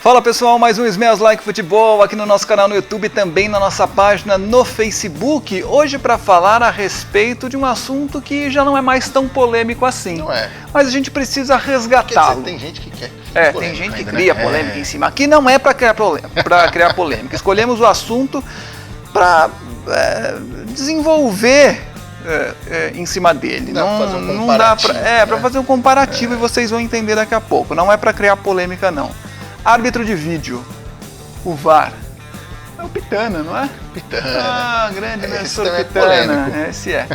Fala pessoal, mais um Smells Like Futebol aqui no nosso canal no YouTube e também na nossa página no Facebook. Hoje para falar a respeito de um assunto que já não é mais tão polêmico assim. Não é. Mas a gente precisa resgatá-lo. Tem gente que quer. Tem gente que cria polêmica em cima. Aqui não é para criar polêmica. Escolhemos o assunto para desenvolver em cima dele. Não dá para fazer um comparativo e vocês vão entender daqui a pouco. Não é para criar polêmica não. Árbitro de vídeo, o VAR. É o Pitana, não é? Pitana. Ah, grande professor Pitana. Polêmico. Esse é.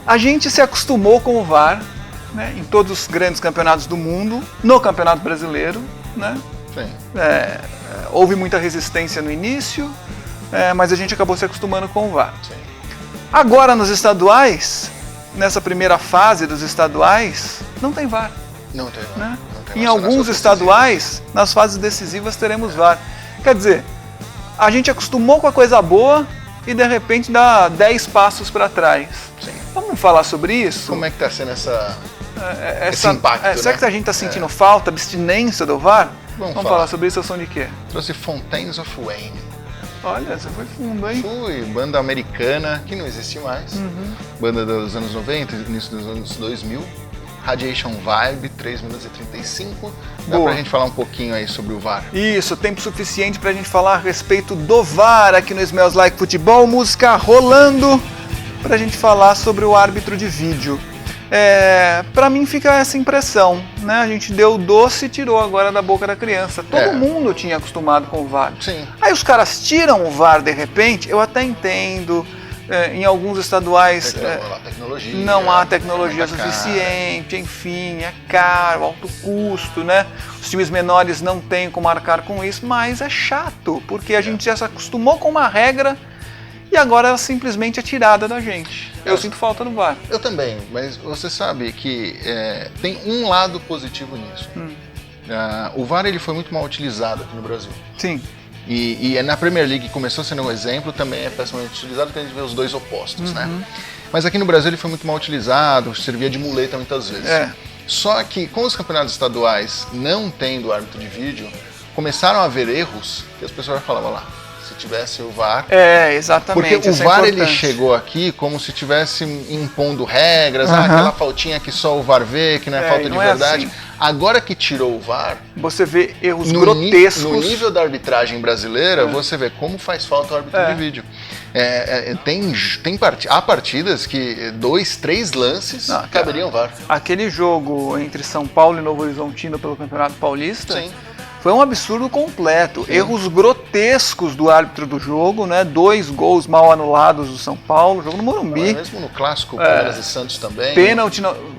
A gente se acostumou com o VAR, né, em todos os grandes campeonatos do mundo, no Campeonato Brasileiro, né? Sim. Houve muita resistência no início, mas a gente acabou se acostumando com o VAR. Sim. Agora nos estaduais, nessa primeira fase dos estaduais, não tem VAR. Não tem VAR. Né? Em alguns estaduais, nas fases decisivas, teremos VAR. Quer dizer, a gente acostumou com a coisa boa e de repente dá 10 passos para trás. Sim. Vamos falar sobre isso? Como é que está sendo esse impacto? Será que a gente está sentindo falta, abstinência do VAR? Vamos falar sobre isso, eu sou de quê? Trouxe Fountains of Wayne. Olha, você foi fundo, hein? Fui, banda americana, que não existe mais. Banda dos anos 90, início dos anos 2000. Radiation Vibe, 3 minutos e 35. Dá pra gente falar um pouquinho aí sobre o VAR. Isso, tempo suficiente pra gente falar a respeito do VAR aqui no Smells Like Futebol. Música rolando pra gente falar sobre o árbitro de vídeo. Pra mim fica essa impressão, né? A gente deu o doce e tirou agora da boca da criança. Todo mundo tinha acostumado com o VAR. Sim. Aí os caras tiram o VAR de repente, eu até entendo. Em alguns estaduais não há tecnologia suficiente, enfim, é caro, alto custo, né? Os times menores não têm como arcar com isso, mas é chato, porque a gente já se acostumou com uma regra e agora ela simplesmente é tirada da gente. Eu sinto falta do VAR. Eu também, mas você sabe que tem um lado positivo nisso. O VAR ele foi muito mal utilizado aqui no Brasil. Sim. E na Premier League começou sendo um exemplo, também é pessimamente utilizado, porque a gente vê os dois opostos, né? Mas aqui no Brasil ele foi muito mal utilizado, servia de muleta muitas vezes. Só que com os campeonatos estaduais não tendo árbitro de vídeo, começaram a haver erros que as pessoas falavam lá, se tivesse o VAR... exatamente. Porque o VAR ele chegou aqui como se estivesse impondo regras, aquela faltinha que só o VAR vê, que não é falta de verdade. Assim. Agora que tirou o VAR... Você vê erros grotescos. No nível da arbitragem brasileira, você vê como faz falta o árbitro de vídeo. Há partidas que 2, 3 lances caberiam VAR. Aquele jogo entre São Paulo e Novo Horizontino pelo Campeonato Paulista... Sim. Foi um absurdo completo. Sim. Erros grotescos do árbitro do jogo, né? 2 gols mal anulados do São Paulo, jogo no Morumbi. Mesmo no clássico, Palmeiras e Santos também.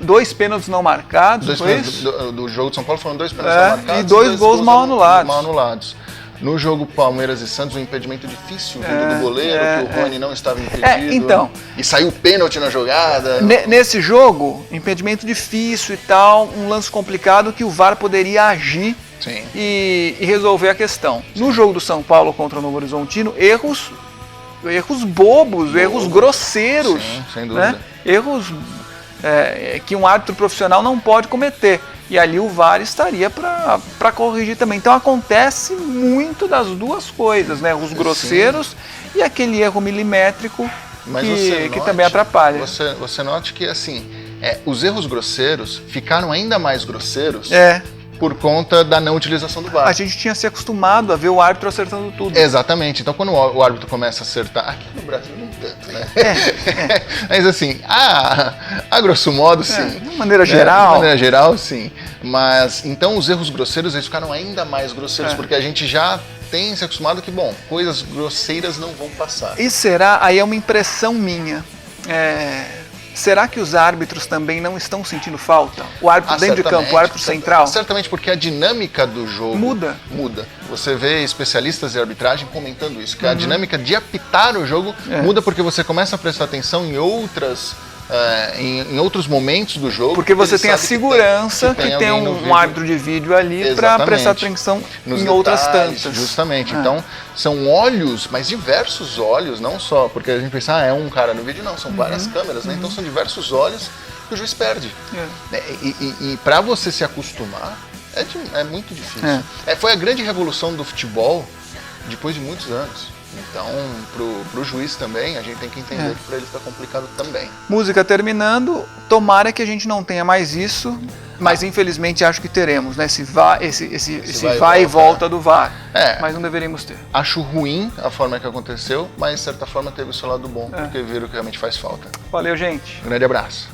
2 pênaltis não marcados. Do jogo de São Paulo foram 2 pênaltis não marcados. E 2 gols mal anulados. No jogo Palmeiras e Santos, um impedimento difícil vindo do goleiro, que o Rony não estava impedido. Então, e saiu pênalti na jogada. Nesse jogo, impedimento difícil e tal, um lance complicado que o VAR poderia agir e resolver a questão. No jogo do São Paulo contra o Novo Horizontino, erros bobos, erros grosseiros. Sim, sem dúvida. Né? Erros que um árbitro profissional não pode cometer. E ali o VAR estaria para corrigir também. Então acontece muito das duas coisas, né? Os grosseiros e aquele erro milimétrico que também atrapalha. Você note que assim, os erros grosseiros ficaram ainda mais grosseiros por conta da não utilização do VAR. A gente tinha se acostumado a ver o árbitro acertando tudo. Exatamente. Então quando o árbitro começa a acertar... Aqui no Brasil não tanto, né? Mas assim, a grosso modo, sim. De maneira geral. De maneira geral, sim. Mas então os erros grosseiros eles ficaram ainda mais grosseiros, porque a gente já tem se acostumado que, bom, coisas grosseiras não vão passar. E será, aí é uma impressão minha, será que os árbitros também não estão sentindo falta? O árbitro dentro de campo, o árbitro central? Certamente, porque a dinâmica do jogo muda. Você vê especialistas de arbitragem comentando isso, que a dinâmica de apitar o jogo muda porque você começa a prestar atenção em outros momentos do jogo. Porque você tem a segurança que tem um árbitro de vídeo ali para prestar atenção em outras tantas. Justamente. Então, são olhos, mas diversos olhos, não só porque a gente pensa, é um cara no vídeo, não, são várias câmeras, né? Então são diversos olhos que o juiz perde. E para você se acostumar, É muito difícil. Foi a grande revolução do futebol depois de muitos anos. Então, pro juiz também, a gente tem que entender que para ele está complicado também. Música terminando, tomara que a gente não tenha mais isso, mas infelizmente acho que teremos, né? Esse vai e volta do VAR. Mas não deveríamos ter. Acho ruim a forma que aconteceu, mas de certa forma teve o seu lado bom, porque viram que realmente faz falta. Valeu, gente. Um grande abraço.